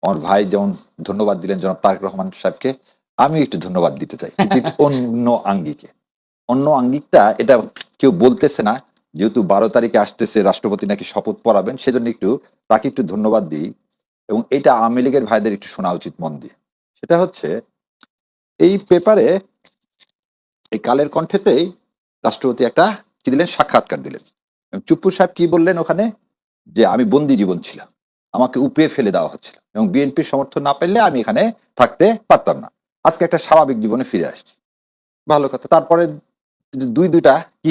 আমার ভাই যেমন ধন্যবাদ দিলেন জনাব তারেক রহমান সাহেবকে, আমি একটু ধন্যবাদ দিতে চাই, কিন্তু একটু অন্য আঙ্গিকে। অন্য আঙ্গিকটা এটা কেউ বলতেছে না, যেহেতু 12 তারিখে আসতেছে রাষ্ট্রপতি নাকি শপথ পড়াবেন, সেজন্য তাকে একটু ধন্যবাদ দিই। এবং এটা আওয়ামী লীগের ভাইদের একটু শোনা উচিত মন দিয়ে। সেটা হচ্ছে এই পেপারে, এই কালের কণ্ঠেতেই রাষ্ট্রপতি একটা কি দিলেন, সাক্ষাৎকার দিলেন। এবং চুপ্পু সাহেব কি বললেন ওখানে, যে আমি বন্দি জীবন ছিলাম, আমাকে উপড়ে ফেলে দেওয়া হচ্ছিল এবং বিএনপির সমর্থন না পেলে আমি এখানে থাকতে পারতাম না, আজকে একটা স্বাভাবিক জীবনে ফিরে আসছি। ভালো কথা। তারপরে দুইটা কি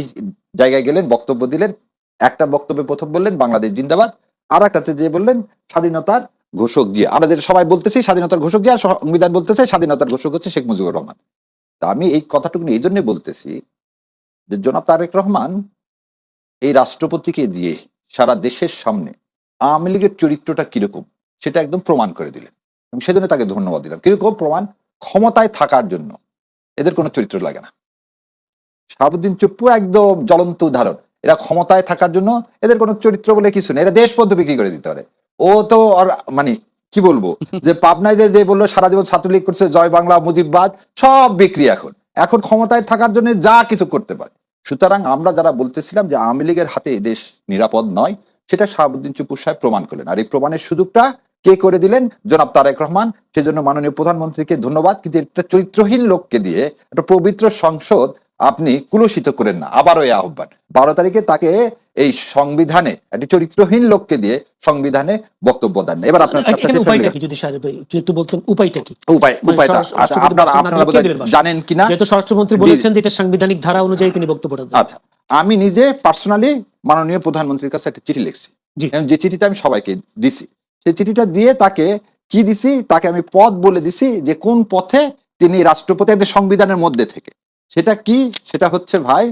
জায়গায় গেলেন, বক্তব্য দিলেন। একটা বক্তব্যে প্রথম বললেন বাংলাদেশ জিন্দাবাদ, আর একটাতে যে বললেন স্বাধীনতার ঘোষক জিয়া। আমাদের সবাই বলতেছি স্বাধীনতার ঘোষক জিয়া, সংবিধান বলতেছে স্বাধীনতার ঘোষক হচ্ছে শেখ মুজিবুর রহমান। তা আমি এই কথাটুকু এই জন্য বলতেছি যে জনাব তারেক রহমান এই রাষ্ট্রপতিকে দিয়ে সারা দেশের সামনে আওয়ামী লীগের চরিত্রটা কিরকম সেটা একদম প্রমাণ করে দিলেন, এবং সেজন্য তাকে ধন্যবাদ দিলাম। কিরকম প্রমাণ? ক্ষমতায় থাকার জন্য এদের কোনো চরিত্র লাগে না। শাহাবুদ্দিন চুপ্পু একদম জ্বলন্ত উদাহরণ। এরা ক্ষমতায় থাকার জন্য এদের কোনো চরিত্র বলে কিছু নেই, এরা দেশ পদ্ম বিক্রি করে দিতে পারে। ও তো মানে কি বলবো, যে পাবনায় যে বললো সারা জীবন ছাত্রলীগ করছে, জয় বাংলা মুজিববাদ, সব বিক্রি। এখন ক্ষমতায় থাকার জন্য যা কিছু করতে পারে। সুতরাং আমরা যারা বলতেছিলাম যে আওয়ামী লীগের হাতে এই দেশ নিরাপদ নয়, সেটা শাহাবুদ্দিন চুপ্পু সাহেব প্রমাণ করলেন। আর এই প্রমাণের সুযোগটা কে করে দিলেন? জনাব তারেক রহমান। সেজন্য মাননীয় প্রধানমন্ত্রীকে ধন্যবাদ। কিন্তু একটা চরিত্রহীন লোককে দিয়ে একটা পবিত্র সংসদ আপনি কুলুষিত করেন না। আবারও এই আহ্বান, 12 তারিখে তাকে এই সংবিধানে একটি চরিত্রহীন লোককে দিয়ে সংবিধানে বক্তব্য দেন। এবার আপনার উপায়টা কি, যদি একটু বলতেন উপায়টা কি? উপায়টা আপনারা জানেন কিনা, যেহেতু স্বরাষ্ট্রমন্ত্রী বলেছেন যে এটা সাংবিধানিক ধারা অনুযায়ী তিনি বক্তব্য দেন। আচ্ছা, আমি নিজে পার্সোনালি মাননীয় প্রধানমন্ত্রীর কাছে একটা চিঠি লিখছি, যে চিঠিটা আমি সবাইকে দিছি। সেই চিঠিটা দিয়ে তাকে কি দিছি, তাকে আমি পথ বলে দিছি যে কোন পথে তিনি রাষ্ট্রপতি সংবিধানের মধ্যে থেকে। সেটা কি? সেটা হচ্ছে ভাই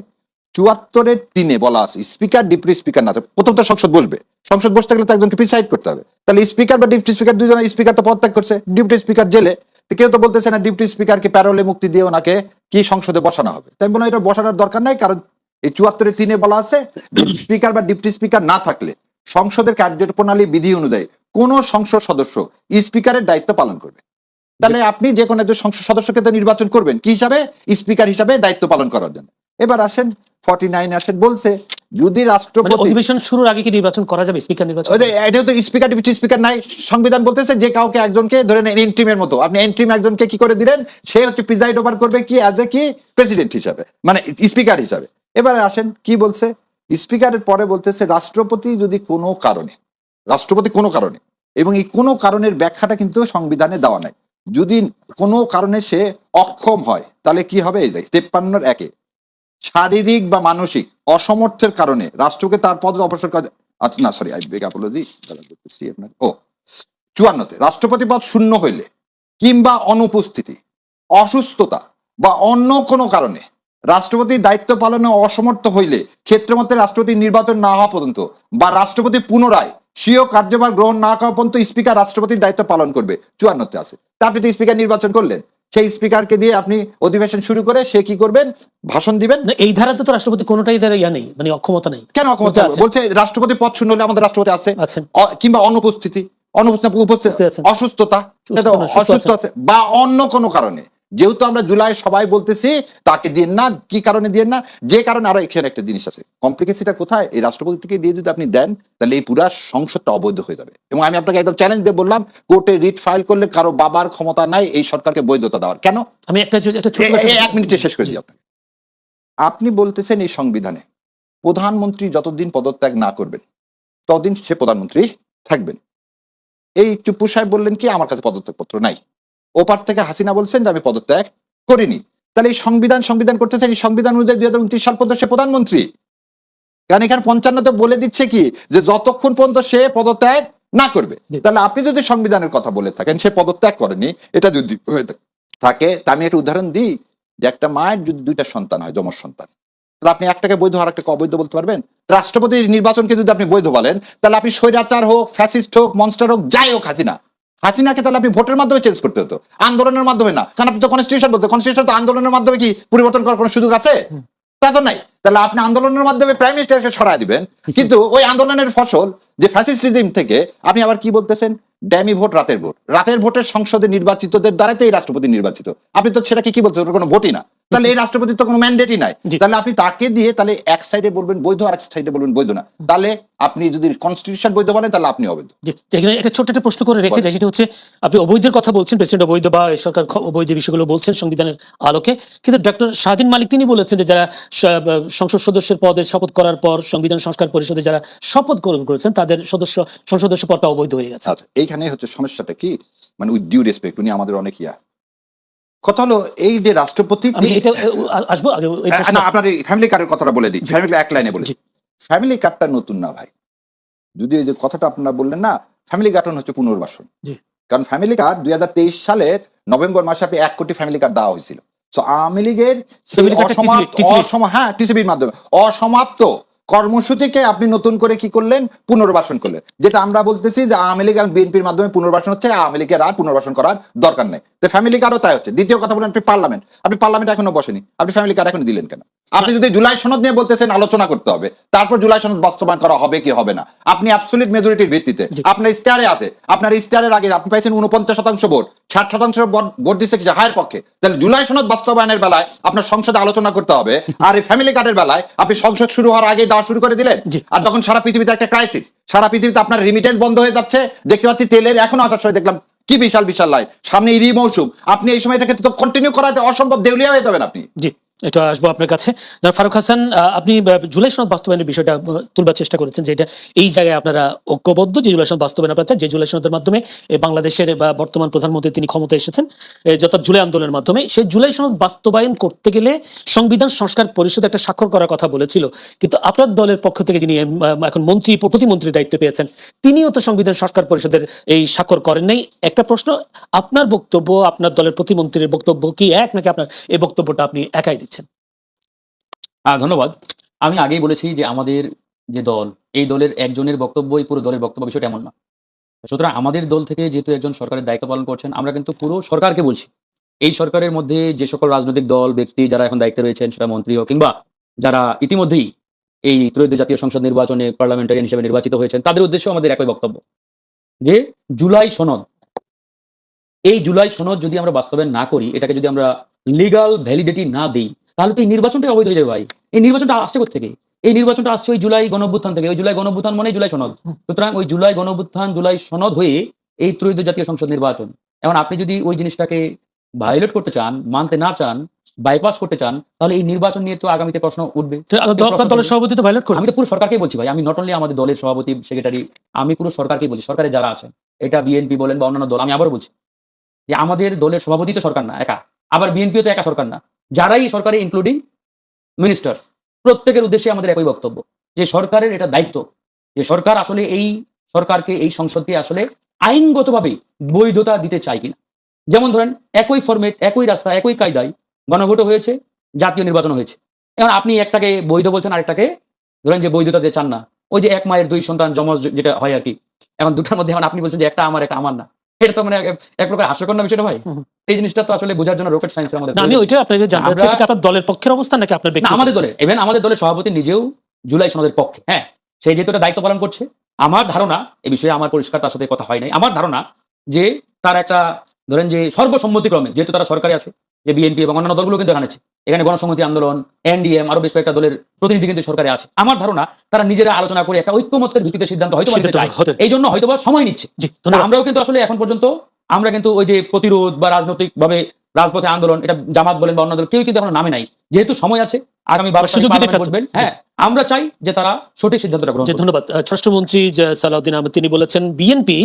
74-3 বলা আছে স্পিকার ডিপুটি স্পিকার না, প্রথম তো সংসদ বসবে, সংসদ বসতে গেলে তো একজনকে প্রিসাইড করতে হবে। তাহলে স্পিকার বা ডিপুটি স্পিকার দুজনের, স্পিকার তো পদত্যাগ করছে, ডিপুটি স্পিকার জেলে। কেউ তো বলতেছে না ডিপুটি স্পিকারকে প্যারোলে মুক্তি দিয়ে ওনাকে কি সংসদে বসানো হবে। তাই বলে এটা বসানোর দরকার নাই, কারণ এই 74-3 বলা আছে স্পিকার বা ডিপুটি স্পিকার না থাকলে সংসদের কার্যপ্রণালী বিধি অনুযায়ী কোন সংসদ সদস্য স্পিকারের দায়িত্ব পালন করবে। তাহলে আপনি যে কোনো একজন সংসদ সদস্যকে তো নির্বাচন করবেন কি হিসাবে? স্পিকার হিসাবে দায়িত্ব পালন করার জন্য। এবার আসেন 49 আসেন, বলছে যদি রাষ্ট্রপতি অধিবেশন শুরুর আগে কি নির্বাচন করা যাবে? স্পিকার নির্বাচন, এটাও তো স্পিকার ডিপুটি স্পিকার নাই। সংবিধান বলতেছে যে কাউকে একজনকে ধরে নেন এন্ট্রিমের মতো, আপনি এন্ট্রিম একজনকে কি করে দিলেন, সে হচ্ছে প্রিজাইড ওভার করবে কি অ্যাজ এ কি প্রেসিডেন্ট হিসাবে, মানে স্পিকার হিসাবে। এবারে আসেন কি বলছে, স্পিকারের পরে বলতেছে রাষ্ট্রপতি যদি কোনো কারণে, এবং এই কোনো কারণের ব্যাখ্যাটা কিন্তু সংবিধানে দেওয়া নাই, যদি কোনো কারণে সে অক্ষম হয় তাহলে কি হবে? এই 53-1 শারীরিক বা মানসিক অসমর্থের কারণে রাষ্ট্রকে তার পদ অবসর করা। আচ্ছা না, সরি, আই বেগ অ্যাপোলজি। 54-তে রাষ্ট্রপতি পদ শূন্য হইলে কিংবা অনুপস্থিতি, অসুস্থতা বা অন্য কোনো কারণে রাষ্ট্রপতির দায়িত্ব পালনে অসমর্থ হইলে ক্ষেত্রমতে রাষ্ট্রপতি নির্বাচন না হওয়া পর্যন্ত বা রাষ্ট্রপতি পুনরায় স্বীয় কার্যভার গ্রহণ না করা পর্যন্ত স্পিকার রাষ্ট্রপতির দায়িত্ব পালন করবে। 54-তে আছে। তা আপনি তো স্পিকার নির্বাচন করলেন, সেই স্পিকারকে দিয়ে আপনি অধিবেশন শুরু করে সে কি করবেন? ভাষণ দিবেন। এই ধারাতে তো রাষ্ট্রপতি কোনোটাই ধারা নেই, মানে অক্ষমতা নেই। কেন অক্ষমতা? বলছে রাষ্ট্রপতি পদ শূন্য হলে আমাদের রাষ্ট্রপতি আছে, কিংবা অনুপস্থিতি, অসুস্থতা বা অন্য কোনো কারণে। যেহেতু আমরা জুলাই সবাই বলতেছি তাকে দিন না, কি কারণে দিন না, যে কারণে। আরো এখানে একটা জিনিস আছে, কমপ্লিকেসিটা কোথায়? এই রাষ্ট্রপতিকে দিয়ে যদি আপনি দেন তাহলে এই পুরা সংসদটা অবৈধ হয়ে যাবে। এবং আমি আপনাকে একদম চ্যালেঞ্জ দিয়ে বললাম, কোর্টে রিট ফাইল করলে কারো বাবার ক্ষমতা নাই এই সরকারকে বৈধতা দেওয়ার। কেন? আমি একটা 1 মিনিটে শেষ করে দিই আপনাকে। আপনি বলতেছেন এই সংবিধানে প্রধানমন্ত্রী যতদিন পদত্যাগ না করবেন ততদিন সে প্রধানমন্ত্রী থাকবেন। এই চুপ্পু সাহেব বললেন কি আমার কাছে পদত্যাগপত্র নাই, ওপার থেকে হাসিনা বলছেন যে আমি পদত্যাগ করিনি। তাহলে এই সংবিধান করতেছেন, এই সংবিধান অনুযায়ী 2029 সাল পর্যন্ত সে প্রধানমন্ত্রী। কারণ এখানে 55-তে বলে দিচ্ছে কি যে যতক্ষণ পর্যন্ত সে পদত্যাগ না করবে। তাহলে আপনি যদি সংবিধানের কথা বলে থাকেন সে পদত্যাগ করেনি, এটা যদি হয়ে থাকে, তা আমি একটা উদাহরণ দিই যে একটা মায়ের যদি 2টা সন্তান হয়, যমজ সন্তান, তাহলে আপনি একটাকে বৈধ আর একটাকে অবৈধ বলতে পারবেন? রাষ্ট্রপতির নির্বাচনকে যদি আপনি বৈধ বলেন তাহলে আপনি স্বৈরাচার হোক, ফ্যাসিস্ট হোক, মনস্টার হোক, যাই হোক, হাসিনাকে তাহলে আপনি ভোটের মাধ্যমে চেঞ্জ করতে হতো, আন্দোলনের মাধ্যমে না। কারণ আপনি তো কনস্টিটিউশন বলতে, কনস্টিটিউশন তো আন্দোলনের মাধ্যমে কি পরিবর্তন করার কোনো সুযোগ আছে? তা তো নাই। তাহলে আপনি আন্দোলনের মাধ্যমে প্রাইম মিনিস্টারকে সরায় দিবেন, কিন্তু ওই আন্দোলনের ফসল যে ফ্যাসিস্ট রিজিম থেকে আপনি আবার কি বলতেছেন ড্যামি ভোট রাতের ভোট, রাতের ভোটের সংসদে নির্বাচিতদের দ্বারাই তো এই রাষ্ট্রপতি নির্বাচিত। আপনি তো সেটাকে কি বলছেন, ওর কোনো ভোটই না, তাহলে এই রাষ্ট্রপতির তো কোনো ম্যান্ডেটই নাই। জি। তাহলে আপনি তাকে দিয়ে তাহলে এক সাইডে বলবেন বৈধ আর এক সাইডে বলবেন বৈধ না, তাহলে আপনি যদি কনস্টিটিউশন বৈধ বলেন তাহলে আপনি অবৈধ। জি, এখানে একটা ছোট্ট একটা প্রশ্ন করে রেখে যায়, সেটা হচ্ছে আপনি অবৈধের কথা বলছেন, প্রেসিডেন্ট অবৈধ বা এই সরকার অবৈধ বিষয়গুলো বলছেন সংবিধানের আলোকে, কিন্তু ডক্টর শাহদিন মালিক তিনি বলেছেন যে যারা সংসদ সদস্যের পদে শপথ করার পর সংবিধান সংস্কার পরিষদে যারা শপথ গ্রহণ করেছেন তাদের সংসদ সদস্য পদটা অবৈধ হয়ে গেছে। আচ্ছা, এইখানে হচ্ছে সমস্যাটা কি, মানে উইথ ডিউ রেসপেক্ট, উনি আমাদের অনেক কথা হলো এই যে রাষ্ট্রপতি, আমি এটা আসবো আগে এই প্রশ্ন। না আপনার ফ্যামিলি কার্ডের কথাটা বলে দিই, ফ্যামিলি এক লাইনে বলে। জি। ফ্যামিলি কার্ডটা নতুন না ভাই, যদি এই যে কথাটা আপনারা বললেন না, ফ্যামিলি কার্ড হচ্ছে পুনর্বাসন। জি। কারণ ফ্যামিলি কার্ড 2023 সালের নভেম্বর মাসে আপনি 1 কোটি ফ্যামিলি কার্ড দেওয়া হয়েছিল। সো আওয়ামী লীগের Family cardটা টিসিবির মাধ্যমে অসমাপ্ত কর্মসূচিকে আপনি নতুন করে কি করলেন, পুনর্বাসন করলেন। যেটা আমরা বলতেছি যে আওয়ামী লীগ এবং বিএনপির মাধ্যমে পুনর্বাসন হচ্ছে, আওয়ামী লীগের আর পুনর্বাসন করার দরকার নেই। তো ফ্যামিলি কার্ডও তাই হচ্ছে। দ্বিতীয় কথা বলেন, আপনি পার্লামেন্ট এখনো বসেনি, আপনি ফ্যামিলি কার্ড এখন দিলেন কেন? আপনি যদি জুলাই সনদ নিয়ে বলতেছেন আলোচনা করতে হবে, তারপর জুলাই সনদ বাস্তবায়ন করা হবে কি হবে না, আপনি অ্যাবসলিউট মেজরিটির ভিত্তিতে আপনার ইস্তাহারে আছে, আপনার ইস্তাহারের আগে আপনি পাইছেন 49% ভোট, 60% ভোট দিচ্ছে কিছু হায়ের পক্ষে, তাহলে জুলাই সনদ বাস্তবায়নের বেলায় আপনার সংসদে আলোচনা করতে হবে। আর এই ফ্যামিলি কার্ডের বেলায় আপনি সংসদ শুরু হওয়ার আগে দেওয়া শুরু করে দিলেন, আর তখন সারা পৃথিবীতে একটা ক্রাইসিস, সারা পৃথিবীতে আপনার রিমিটেন্স বন্ধ হয়ে যাচ্ছে। দেখতে পাচ্ছি তেলের এখনো আসার সময় দেখলাম কি বিশাল বিশাল লাইন, সামনে ইরি মৌসুম, আপনি এই সময়টাকে তো কন্টিনিউ করাতে অসম্ভব, দেউলিয়া হয়ে যাবেন আপনি। জি, এটা আসবো আপনার কাছে। ফারুক হাসান, আপনি জুলাই সনদ বাস্তবায়নের বিষয়টা তুলবার চেষ্টা করেছেন, যে এটা এই জায়গায় আপনারা ঐক্যবদ্ধ, যে জুলাই সনদ বাস্তবায়ন আপনারা চান, যে জুলাই সনদের মাধ্যমে বাংলাদেশের বর্তমান প্রধানমন্ত্রী তিনি ক্ষমতায় এসেছেন, যত জুলাই আন্দোলনের মাধ্যমে, সেই জুলাই সনদ বাস্তবায়ন করতে গেলে সংবিধান সংস্কার পরিষদ একটা স্বাক্ষর করার কথা বলেছিল, কিন্তু আপনার দলের পক্ষ থেকে যিনি এখন মন্ত্রী প্রতিমন্ত্রীর দায়িত্ব পেয়েছেন, তিনিও তো সংবিধান সংস্কার পরিষদের এই স্বাক্ষর করেন নাই। একটা প্রশ্ন, আপনার বক্তব্য আপনার দলের প্রতিমন্ত্রীর বক্তব্য কি এক, নাকি আপনার এই বক্তব্যটা আপনি একাই দিচ্ছেন? ধন্যবাদ। আমি আগেই বলেছি যে আমাদের যে দল, এই দলের একজনের বক্তব্যই পুরো দলের বক্তব্য, বিষয়টা এমন না। সুতরাং আমাদের দল থেকে যেহেতু একজন সরকারের দায়িত্ব পালন করছেন, আমরা কিন্তু পুরো সরকারকে বলছি। এই সরকারের মধ্যে যে সকল রাজনৈতিক দল, ব্যক্তি যারা এখন দায়িত্বে রয়েছেন, সেটা মন্ত্রী হোক কিংবা যারা ইতিমধ্যেই এই ত্রয়োদশ জাতীয় সংসদ নির্বাচনে পার্লামেন্টারিয়ান হিসেবে নির্বাচিত হয়েছেন, তাদের উদ্দেশ্যে আমাদের একই বক্তব্য যে জুলাই সনদ, এই জুলাই সনদ যদি আমরা বাস্তবায়ন না করি, এটাকে যদি আমরা লিগাল ভ্যালিডিটি না দিই, তাহলে তো এই নির্বাচনটা অবৈধ হয়ে যাবে ভাই। এই নির্বাচনটা আসছে কোথেকে? এই নির্বাচনটা আসছে ওই জুলাই গণঅভ্যুত্থান থেকে। ওই জুলাই গণঅভ্যুত্থান মানে জুলাই সনদ। সুতরাং ওই জুলাই গণঅভ্যুত্থান, জুলাই সনদ হয়ে এই ত্রয়োদশ জাতীয় সংসদ নির্বাচন। এখন আপনি যদি ওই জিনিসটাকে ভায়োলেট করতে চান, মানতে না চান, বাইপাস করতে চান, তাহলে এই নির্বাচন নিয়ে তো আগামীতে প্রশ্ন উঠবে। আপনার দলের সভাপতি তো ভায়োলেট আমি করেছে। তো পুরো সরকারকেই বলছি ভাই, আমি নট অনলি আমাদের দলের সভাপতি সেক্রেটারি, আমি পুরো সরকারকেই বলছি, সরকারে যারা আছেন, এটা বিএনপি বলেন বা অন্যান্য দল, আমি আবারও বলছি যে আমাদের দলের সভাপতি তো সরকার না একা, আবার বিএনপিও তো একা সরকার না, যারাই সরকারে ইনক্লুডিং মিনিস্টার্স, প্রত্যেকের উদ্দেশ্যে আমাদের একই বক্তব্য যে সরকারের এটা দায়িত্ব যে সরকার আসলে এই সরকারকে, এই সংসদকে আসলে আইনগতভাবে বৈধতা দিতে চায় কিনা। যেমন ধরেন একই ফরমেট, একই রাস্তা, একই কায়দায় গণভোটও হয়েছে, জাতীয় নির্বাচন হয়েছে। এখন আপনি একটাকে বৈধ বলছেন, আরেকটাকে ধরেন যে বৈধতা দিতে চান না। ওই যে এক মায়ের দুই সন্তান জমজ যেটা হয় আর কি, এখন দুটার মধ্যে এখন আপনি বলছেন যে একটা আমার, একটা আমার না, এটা তো মানে এক প্রকার হাস্যকর না বিষয়টা ভাই। এই জিনিসটা তো আসলে বোঝার জন্য রকেট সায়েন্স আমাদের। না, আমি ওইটাই আপনাকে জানতে চাচ্ছি, এটা আপনার দলের পক্ষের অবস্থান নাকি আপনার না, ব্যক্তিগত? আমাদের দলের, ইভেন আমাদের দলের সভাপতি নিজেও জুলাই সনদের পক্ষে। হ্যাঁ, সেই যেহেতু এটা দায়িত্ব পালন করছে, আমার ধারণা, এই বিষয়ে আমার পরিষ্কার তার সাথে কথা হয় নাই, আমার ধারণা যে তার একটা ধরেন যে সর্বসম্মতিক্রমে, যেহেতু তারা সরকারি আছে, যে বিএনপি এবং অন্যান্য দলগুলো কিন্তু এখানে আছে, এখানে গণসংহতি আন্দোলন, এনডিএম, আরো বেশ কয়েকটা দলের প্রতিনিধি কিন্তু সরকারে আছে। আমার ধারণা তারা নিজেরা আলোচনা করে একটা ঐক্যমত্যের ভিত্তিতে সিদ্ধান্ত হয়তো নিতে চায়, এই জন্য হয়তো সময় নিচ্ছে। আমরাও কিন্তু আসলে এখন পর্যন্ত আমরা কিন্তু ওই যে প্রতিরোধ বা রাজনৈতিক ভাবে রাজপথে আন্দোলন, এটা জামাত বলেন বা অন্য দল, কেউ কিন্তু এখন নামে নাই। যেহেতু সময় আছে, আগামী 12 সুযোগ দিতে চাচ্ছেন। হ্যাঁ, আমরা চাই যে তারা সঠিক সিদ্ধান্তটা গ্রহণ করুন। ধন্যবাদ। স্বরাষ্ট্রমন্ত্রী সালাউদ্দিন আহমেদ তিনি বলেছেন বিএনপি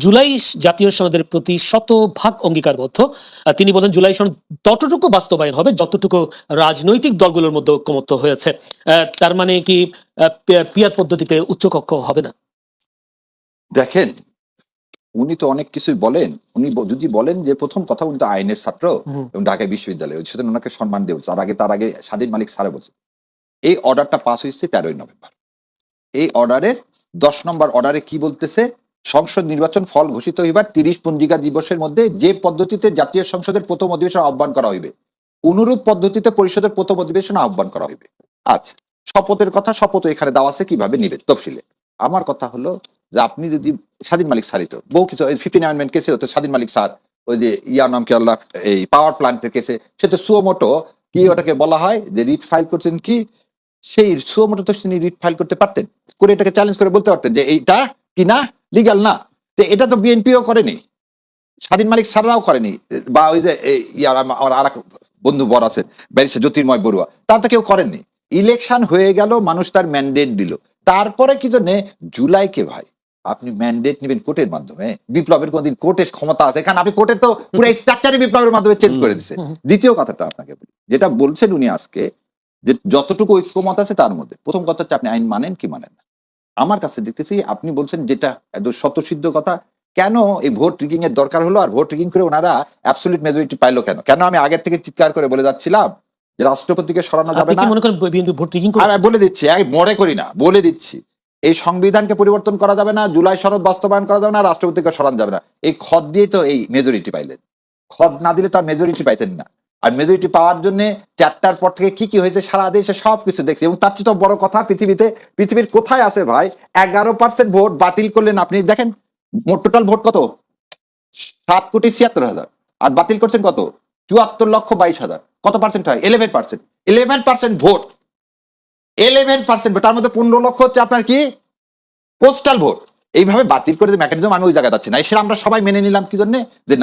জুলাই জাতীয় সনদের প্রতি 100% অঙ্গীকারবদ্ধ। তিনি বলেন জুলাই সনদ ততটুকু বাস্তবায়ন হবে যতটুকু রাজনৈতিক দলগুলোর মধ্যে ঐক্যমত্য হয়েছে। তার মানে কি পিয়ার পদ্ধতিতে উচ্চকক্ষ হবে না? দেখেন, উনি তো অনেক কিছুই বলেন। উনি যদি বলেন যে প্রথম কথা, উনি তো আইনের ছাত্র এবং ঢাকা বিশ্ববিদ্যালয়, সুতরাং ওনাকে সম্মান দেওয়া উচিত। তার আগে স্বাধীন মালিক স্যারে বলছে এই অর্ডারটা পাস হয়েছে 13ই নভেম্বর। এই অর্ডারের 10 নম্বর অর্ডারে কি বলতেছে, সংসদ নির্বাচন ফল ঘোষিত হইবার 30 পঞ্জিকা দিবসের মধ্যে যে পদ্ধতিতে জাতীয় সংসদের প্রথম অধিবেশন আহ্বান করা হইবে, অনুরূপ পদ্ধতিতে পরিষদের প্রথম অধিবেশন আহ্বান করা হইবে। আচ্ছা, শপথের কথা, শপথ এখানে দেওয়া আছে, কিভাবে নিবে তফসিলে। আমার কথা হলো যে আপনি যদি স্বাধীন মালিক স্যারই তো বহু কিছু 15 অ্যামেন্ডমেন্ট কেসে হতো স্বাধীন মালিক স্যার, ওই যে ইয়ার নাম কি আল্লাহ, এই পাওয়ার প্ল্যান্টের কেসে সে তো সুমোটো কি ওটাকে বলা হয় যে রিট ফাইল করছেন কি, সেই সুমোটো তো তিনি রিট ফাইল করতে পারতেন, করে এটাকে চ্যালেঞ্জ করে বলতে পারতেন যে এইটা কি না লিগাল না। তো এটা তো বিএনপিও করেনি, স্বাধীন মালিক স্যাররাও করেনি, বা ওই যে ইয়ার আমার আর এক বন্ধু বড় আছে ব্যারিস্টার জ্যোতির্ময় বড়ুয়া, তারা তো কেউ করেননি। ইলেকশন হয়ে গেল, মানুষ তার ম্যান্ডেট দিল, তারপরে কি জন্য জুলাইকে ভাই আপনি ম্যান্ডেট নেবেন কোর্টের মাধ্যমে? বিপ্লবের কোনদিন কোর্টের ক্ষমতা আছে? কারণ আপনি কোর্টের তো পুরো স্ট্রাকচারই বিপ্লবের মাধ্যমে চেঞ্জ করে দিচ্ছে। দ্বিতীয় কথাটা আপনাকে বলি, যেটা বলছেন উনি আজকে, যে যতটুকু ঐক্যমত আছে তার মধ্যে প্রথম কথা হচ্ছে আপনি আইন মানেন কি মানেন না। আমার কাছে দেখতেছি আপনি বলছেন যেটা একদম স্বতঃসিদ্ধ কথা, কেন এই ভোট রিগিং এর দরকার হলো, আর ভোট রিগিং করে ওনারা অ্যাবসলিউট মেজরিটি পাইলো কেন? কেন আমি আগের থেকে চিৎকার করে বলে যাচ্ছিলাম যে রাষ্ট্রপতিকে সরানো যাবে আপনি না। কি মনে করেন বিএনপি ভোট রিগিং করে? আমি বলে দিচ্ছি, আমি মনে করি না, বলে দিচ্ছি, এই সংবিধানকে পরিবর্তন করা যাবে না, জুলাই সনদ বাস্তবায়ন করা যাবে না, রাষ্ট্রপতিকে সরানো যাবে না। এই খদ দিয়ে তো এই মেজরিটি পাইলেন, খদ না দিলে তার মেজরিটি পাইতেন না। আর মেজরিটি পাওয়ার জন্য 4টার পর থেকে কি কি হয়েছে সারা দেশে সবকিছু দেখছি, এবং তার চেয়ে তো বড় কথা পৃথিবীর কোথায় আছে ভাই 11% ভোট বাতিল করলেন আপনি। দেখেন মোট টোটাল ভোট কত, 7,76,000, আর বাতিল করছেন কত, 74,22,000। কত পার্সেন্ট হয়? 11%। 11% ভোট, 11% ভোট, তার মধ্যে 15 লক্ষ হচ্ছে আপনার কি পোস্টাল ভোট। এইভাবে বাতিল করে যে মেকানিজম, আমি ওই জায়গায় যাচ্ছি না, সেটা আমরা সবাই মেনে নিলাম কি জন্য, যে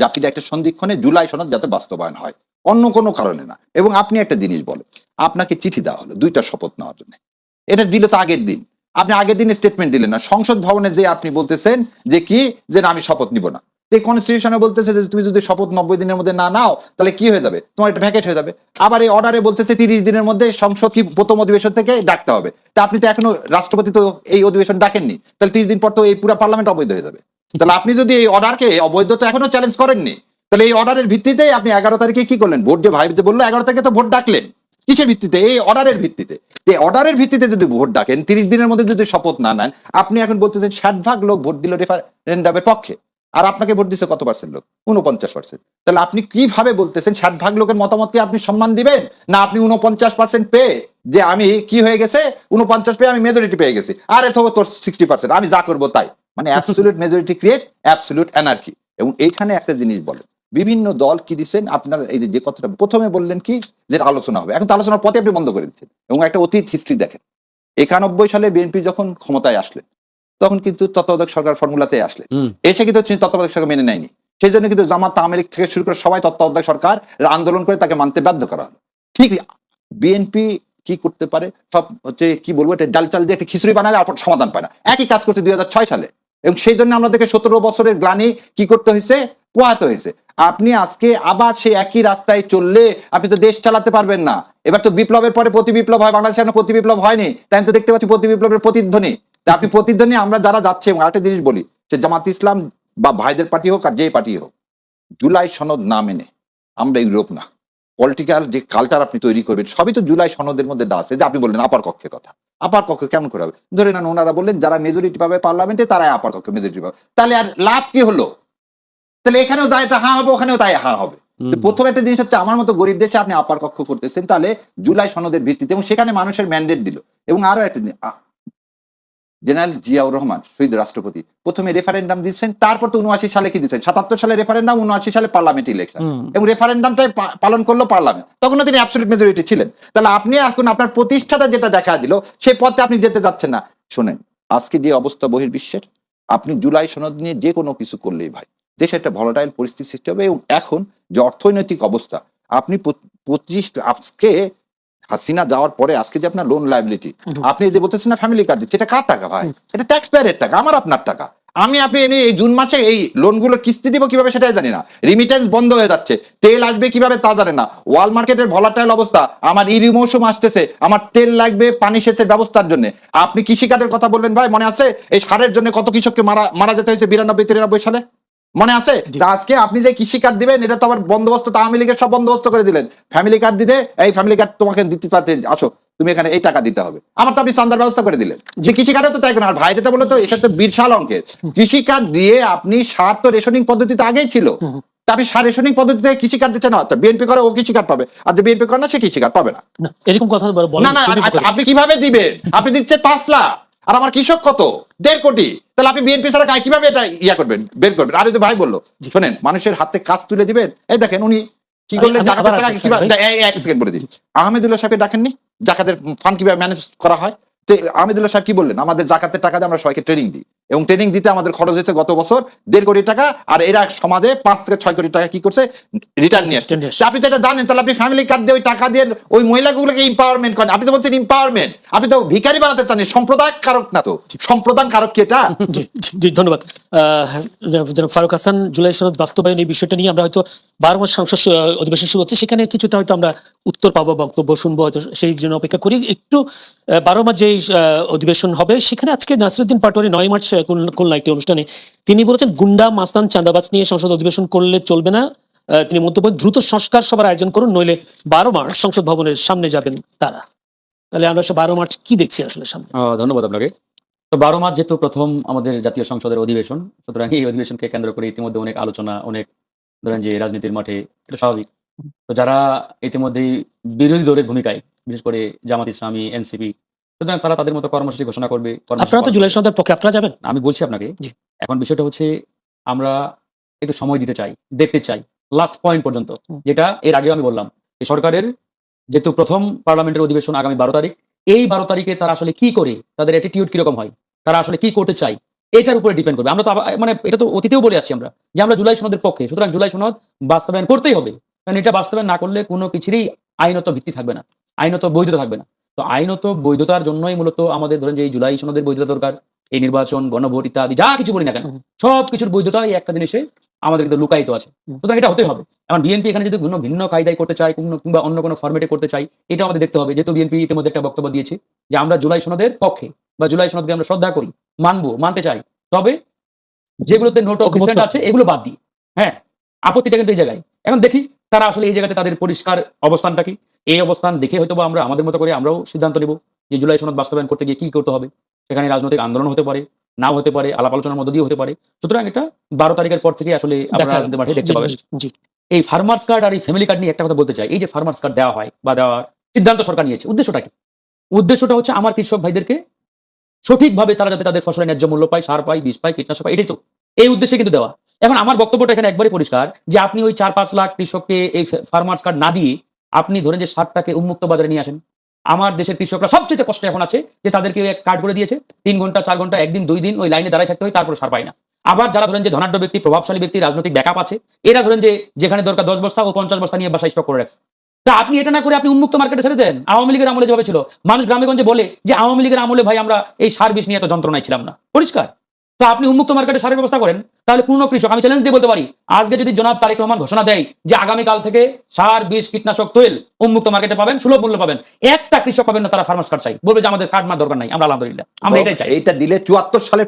জাতির একটা সন্ধিক্ষণে জুলাই সনদ যাতে বাস্তবায়ন হয়, অন্য কোনো কারণে না। এবং আপনি একটা জিনিস বলেন, আপনাকে চিঠি দেওয়া হলো 2টা শপথ নেওয়ার জন্য, এটা দিল তো আগের দিন, আপনি আগের দিন স্টেটমেন্ট দিলেন না। সংসদ ভবনে যে আপনি বলতেছেন যে কি, যে না আমি শপথ নিব না, এই কনস্টিটিউশনে বলতেছে যে তুমি যদি শপথ 90 দিনের মধ্যে না নাও তাহলে কি হয়ে যাবে, তোমার এটা ভ্যাকেট হয়ে যাবে। আবার এই অর্ডারে বলতেছে 30 দিনের মধ্যে সংসদ কি প্রথম অধিবেশন থেকে ডাকতে হবে। তা আপনি তো এখনো রাষ্ট্রপতি তো এই অধিবেশন ডাকেননি, তাহলে 30 দিন পর তো এই পুরো পার্লামেন্ট অবৈধ হয়ে যাবে। তাহলে আপনি যদি এই অর্ডারকে অবৈধ তো এখনো চ্যালেঞ্জ করেননি, তাহলে এই অর্ডারের ভিত্তিতে আপনি 11 তারিখে কি করলেন, ভোট যে ভাই যে বললো 11 তারিখে তো ভোট ডাকলেন, কিসের ভিত্তিতে? এই অর্ডারের ভিত্তিতে। এই অর্ডারের ভিত্তিতে যদি ভোট ডাকেন, 30 দিনের মধ্যে যদি শপথ না নেন, আপনি এখন বলতেছেন 60% লোক ভোট দিল রেফারেন্ডামের পক্ষে, আর আপনাকে ভোট দিচ্ছে কত পার্সেন্ট লোক? 49%। তাহলে আপনি কিভাবে বলতেছেন 60% লোকের মতামতকে আপনি সম্মান দিবেন না? আপনি 49% পেয়ে যে আমি কি হয়ে গেছে, 49 পেয়ে আমি মেজরিটি পেয়ে গেছি, আর এত তোর 60%, আমি যা করবো তাই, মানে absolute majority create absolute anarchy. এবং এইখানে একটা জিনিস বলেন, বিভিন্ন দল কি দিচ্ছেন আপনার, এই যে কথাটা প্রথমে বললেন কি যে আলোচনা হবে, এখন তো আলোচনার পথে আপনি বন্ধ করে দিচ্ছেন। এবং একটা অতীত হিস্ট্রি দেখেন, 91 সালে বিএনপি যখন ক্ষমতায় আসলেন তখন কিন্তু তত্ত্বাবধায়ক সরকার ফর্মুলাতে আসলেন, এসে কিন্তু তত্ত্বাবধায়ক সরকার মেনে নেয়নি, সেই জন্য কিন্তু জামাত আওয়ামী লীগ থেকে শুরু করে সবাই তত্ত্বাবধায়ক সরকার আন্দোলন করে তাকে মানতে বাধ্য করা হলো। ঠিক বিএনপি কি করতে পারে, সব হচ্ছে কি বলবো, এটা ডাল চাল দিয়ে একটা খিচুড়ি বানায় আর সমাধান পায় না, একই কাজ করতে 2006 সালে। এবং সেই জন্য আমাদেরকে 17 বছরের গ্লানি কি করতে হয়েছে, পোহাতে হয়েছে। আপনি আজকে আবার সেই একই রাস্তায় চললে আপনি তো দেশ চালাতে পারবেন না। এবার তো বিপ্লবের পরে প্রতি বিপ্লব হয়, বাংলাদেশে এখনো প্রতি বিপ্লব হয়নি, তাই তো দেখতে পাচ্ছি প্রতি বিপ্লবের প্রতিধ্বনি। তা আপনি প্রতিধ্বনি আমরা যারা যাচ্ছে, এবং আরেকটা জিনিস বলি, সে জামাত ইসলাম বা ভাইদের পার্টি হোক আর যেই পার্টি হোক, জুলাই সনদ না মেনে আমরা ইউরোপ না, পলিটিক্যাল যে কালচার আপনি তৈরি করবেন সবই তো জুলাই সনদের মধ্যে দেওয়া আছে। যে আপনি বললেন আপার কক্ষের কথা, আপার কক্ষ কেমন করে হবে? ধরে নেন ওনারা বললেন যারা মেজরিটি পাবে পার্লামেন্টে তারাই আপার কক্ষে মেজরিটি পাবে, তাহলে আর লাভ কি হলো? তাহলে এখানেও যা এটা হাঁ হবে, ওখানেও তাই হাঁ হবে। তো প্রথম একটা জিনিস হচ্ছে, আমার মতো গরিব দেশে আপনি আপার কক্ষ করতেছেন, তাহলে জুলাই সনদের ভিত্তিতে, এবং সেখানে মানুষের ম্যান্ডেট দিল। এবং আরো একটা জিনিস, জেনারেল জিয়াউর রহমান শহীদ রাষ্ট্রপতি প্রথমে রেফারেন্ডাম দিচ্ছেন, তারপর তো 79 সালে কি দিচ্ছেন, 77 সালে রেফারেন্ডাম, 79 সালে পার্লামেন্ট ইলেকশন, এবং রেফারেন্ডামটাই পালন করলো পার্লামেন্ট, তখনও তিনি অ্যাবসলিউট মেজরিটি ছিলেন। তাহলে আপনি এখন আপনার প্রতিষ্ঠাতা যেটা দেখা দিল সেই পথে আপনি যেতে যাচ্ছেন না। শোনেন, আজকে যে অবস্থা বহির্বিশ্বের, আপনি জুলাই সনদ নিয়ে যে কোনো কিছু করলেই ভাই দেশে একটা ভলাটাইল পরিস্থিতি সৃষ্টি হবে। এবং এখন যে অর্থনৈতিক অবস্থা, আপনি 25 আজকে হাসিনা যাওয়ার পরে আজকে যে আপনার লোন লাইবিলিটি, আপনি যে বলতেছেন না ফ্যামিলি কার্ড দিচ্ছে, এটা কার টাকা ভাই? এটা ট্যাক্স পেয়ারের টাকা, আমার আপনার টাকা। আপনি এই জুন মাসে এই লোনগুলো কিস্তি দিব কিভাবে সেটাই জানি না, রিমিটেন্স বন্ধ হয়ে যাচ্ছে, তেল আসবে কিভাবে তা জানে না, ওয়ার্ল্ড মার্কেটের ভলাটাইল অবস্থা, আমার ইরি মৌসুম আসতেছে, আমার তেল লাগবে পানি সেচের ব্যবস্থার জন্য। আপনি কৃষিকাজের কথা বললেন ভাই, মনে আছে এই সারের জন্য কত কৃষককে মারা যেতে হয়েছে 92-93 সালে, মনে আছে? আজকে আপনি যে কৃষি কার্ড দিবেন, এটা তো আবার বন্দোবস্ত আওয়ামী লীগের সব বন্দোবস্ত করে দিলেন। ফ্যামিলি কার্ড দিতে, এই ফ্যামিলি কার্ড তোমাকে দিতে পারতে, আসো তুমি এখানে এই টাকা দিতে হবে, আমার তো আপনি চান্দার ব্যবস্থা করে দিলেন। যে কৃষি কার্ডে তো তাই করেন। আর ভাই যেটা বললো তো এটা তো বিশাল অঙ্কের, কৃষি কার্ড দিয়ে আপনি সার তো রেশনিং পদ্ধতিতে আগেই ছিল, তা আপনি সার রেশনিং পদ্ধতিতে কৃষি কার্ড দিচ্ছেন না, বিএনপি করে ও কৃষি কার্ড পাবে, আর যে বিএনপি করে না সে কৃষি কার্ড পাবে না। এরকম কথা বলেন না, আপনি কিভাবে দিবেন? আপনি দিচ্ছেন 5 লাখ, আর আমার কৃষক কত 1.5 কোটি। তাহলে আপনি বিএনপি ছাড়া কিভাবে এটা করবেন, বের করবেন? আর ভাই বললো শোনেন, মানুষের হাতে কাজ তুলে দিবেন। এই দেখেন উনি কি করলেন, আমি জাকাতের আবার টাকা আসছি, কিভাবে, ভাই। এক সেকেন্ড বলে দিন। আহমেদুল্লাহ সাহেবকে ডাকেননি, জাকাতের ফান্ড কিভাবে ম্যানেজ করা হয়? তো আহমেদুল্লাহ সাহেব কি বললেন, আমাদের জাকাতের টাকা দিয়ে আমরা সবাইকে ট্রেনিং দিই, এবং ট্রেনিং দিতে আমাদের খরচ হয়েছে গত বছর 1.5 কোটি টাকা, আর এরা সমাজে 5 থেকে 6 কোটি টাকা কি করছে, রিটার্ন নিয়ে আসছে। তো আপনি তো এটা জানেন, তাহলে আপনি ফ্যামিলি কার্ড দিয়ে ওই টাকা দিয়ে ওই মহিলাগুলোকে এম্পাওয়ারমেন্ট করেন। আপনি তো বলছেন এম্পাওয়ারমেন্ট, আপনি তো ভিখারি বানাতে চান, সম্প্রদায় কারক না তো, সম্প্রদান কারক কি এটা? জি জি, ধন্যবাদ। জনাব ফারুক হাসান, জুলাই সনদ বাস্তবায়ন এই বিষয়টা নিয়ে আমরা হয়তো 12 মাস সংসদ অধিবেশন শুরু হচ্ছে, সেখানে কিছুটা হয়তো আমরা উত্তর পাবো, বক্তব্য শুনবো, হয়তো সেই জন্য অপেক্ষা করি একটু। 12 মাস যে অধিবেশন হবে সেখানে আজকে নাসিরুদ্দিন পাটোয়ারি 9 মার্চ খুলনা একটি অনুষ্ঠানে তিনি বলেছেন গুন্ডা মাস্তান চাঁদাবাজ নিয়ে সংসদ অধিবেশন করলে চলবে না। তিনি মন্তব্য করেন, দ্রুত সংস্কার সভার আয়োজন করুন, নইলে 12 মার্চ সংসদ ভবনের সামনে যাবেন তারা। তাহলে আমরা 12 মার্চ কি দেখছি আসলে সামনে? ধন্যবাদ আপনাকে। তো 12 মার্চ যেহেতু প্রথম আমাদের জাতীয় সংসদের অধিবেশন, সুতরাং এই অধিবেশনকে কেন্দ্র করে ইতিমধ্যে অনেক আলোচনা, অনেক ধরেন যে রাজনীতির মাঠে, এটা স্বাভাবিক। তো যারা ইতিমধ্যেই বিরোধী দলের ভূমিকায়, বিশেষ করে জামাত ইসলামী, এনসিপি, সুতরাং তারা তাদের মতো কর্মসূচি ঘোষণা করবে। আপনারা তো জুলাই সনদের পক্ষে, আপনারা যাবেন? আমি বলছি আপনাকে, জি। এখন বিষয়টা হচ্ছে আমরা একটু সময় দিতে চাই, দেখতে চাই লাস্ট পয়েন্ট পর্যন্ত, যেটা এর আগেও আমি বললাম যে সরকারের যেহেতু প্রথম পার্লামেন্টের অধিবেশন আগামী 12 তারিখ, এই 12 তারিখে তারা আসলে কি করে, তাদের অ্যাটিটিউড কিরকম হয়, তারা আসলে কি করতে চায়, এটার উপরে ডিপেন্ড করবে। আমরা তো মানে এটা তো অতীতেও বলে আসছি আমরা যে আমরা জুলাই সনদের পক্ষে, সুতরাং জুলাই সনদ বাস্তবায়ন করতেই হবে, কারণ এটা বাস্তবায়ন না করলে কোনো কিছুরই আইনত ভিত্তি থাকবে না, আইনত বৈধতা থাকবে না। তো আইনত বৈধতার জন্যই মূলত আমাদের ধরেন যে এই জুলাই সনদের বৈধতা দরকার, এই নির্বাচন, গণভোট ইত্যাদি যা কিছু বলি না কেন, সব কিছুর বৈধতা এই একটা জিনিসে আমাদের কিন্তু লুকায়িত আছে। সুতরাং এটা হতে হবে। এখন বিএনপি এখানে যদি কোনো ভিন্ন কায়দায় করতে চায়, কিংবা অন্য কোনো ফরম্যাটে করতে চাই, এটা আমাদের দেখতে হবে। যেহেতু বিএনপি ইতিমধ্যে একটা বক্তব্য দিয়েছে যে আমরা জুলাই সনদের পক্ষে, বা জুলাই সনদকে আমরা শ্রদ্ধা করি, মানতে চাই, তবে যেগুলোতে নোট অফ ডিসেন্ট আছে এগুলো বাদ দিই। হ্যাঁ, আপত্তিটা কিন্তু এই জায়গায়। এখন দেখি তারা আসলে এই জায়গাতে তাদের পরিষ্কার অবস্থানটা কি, এই অবস্থান দেখে হয়তো বা আমরা আমাদের মতো করে আমরাও সিদ্ধান্ত নেব যে জুলাই সনদ বাস্তবায়ন করতে গিয়ে কি করতে হবে। সেখানে রাজনৈতিক আন্দোলন হতে পারে, নাও হতে পারে, আলাপ আলোচনার মধ্যে দিয়ে হতে পারে। সুতরাং এটা 12 তারিখের পর থেকে আসলে আমরা রাজনীতির মাঠে দেখতে পাবেন। এই ফার্মার্স কার্ড আর এই ফ্যামিলি কার্ড নিয়ে একটা কথা বলতে চাই। এই যে ফার্মার্স কার্ড দেওয়া হয় বা দেওয়ার সিদ্ধান্ত সরকার নিয়েছে, উদ্দেশ্যটা কি? উদ্দেশ্যটা হচ্ছে আমার কৃষক ভাইদেরকে সঠিকভাবে তারা যাতে তাদের ফসলের ন্যায্য মূল্য পায়, সার পায়, বীজ পায়, কীটনাশক পায়, এটাই তো এই উদ্দেশ্যে কিন্তু দেওয়া। এখন আমার বক্তব্যটা এখানে একবারে পরিষ্কার যে আপনি ওই 4-5 লাখ কৃষককে এই ফার্মার্স কার্ড না দিয়ে আপনি ধরেন যে সারটাকে উন্মুক্ত বাজারে নিয়ে আসেন। আমার দেশের কৃষকরা সবচেয়ে কষ্ট এখন আছে যে তাদেরকে এক কার্ড করে দিয়েছে, 3 ঘন্টা 4 ঘন্টা, একদিন 2 দিন ওই লাইনে দাঁড়ায় থাকতে হয়, তারপর সার পায় না। আবার যারা ধরেন যে ধনাঢ্য ব্যক্তি, প্রভাবশালী ব্যক্তি, রাজনৈতিক ব্যাকআপ আছে, এরা ধরেন যে যেখানে দরকার 10 বস্তা ও 50 বস্তা নিয়ে বাসায় স্টক করে রাখছে। তা আপনি এটা না করে আপনি উন্মুক্ত মার্কেটে ছেড়ে দেন। আওয়ামী লীগের আমলে যেভাবে ছিল, মানুষ গ্রামেগঞ্জে বলে যে আওয়ামী লীগের আমলে ভাই আমরা এই সার বিষ নিয়ে এত যন্ত্রণায় ছিলাম না, পরিষ্কার। তো আপনি উন্মুক্ত মার্কেটে সারের ব্যবস্থা করেন, তাহলে কোনো কৃষক, আমি চ্যালেঞ্জ দিয়ে বলতে পারি, আজকে যদি জনাব তারেক রহমান ঘোষণা দেয় যে আগামীকাল থেকে সার, বিষ, কীটনাশক, তেল উন্মুক্ত মার্কেটে পাবেন, সুলভ মূল্য পাবেন, একটা কৃষক পাবেন না তারা ফার্মার্স কার্ড চাই, বলবে যে আমাদের কার্ড মার দরকার নাই, আমরা আলহামদুলিল্লাহ আমরা এটাই চাই। এইটা দিলে 74 সালে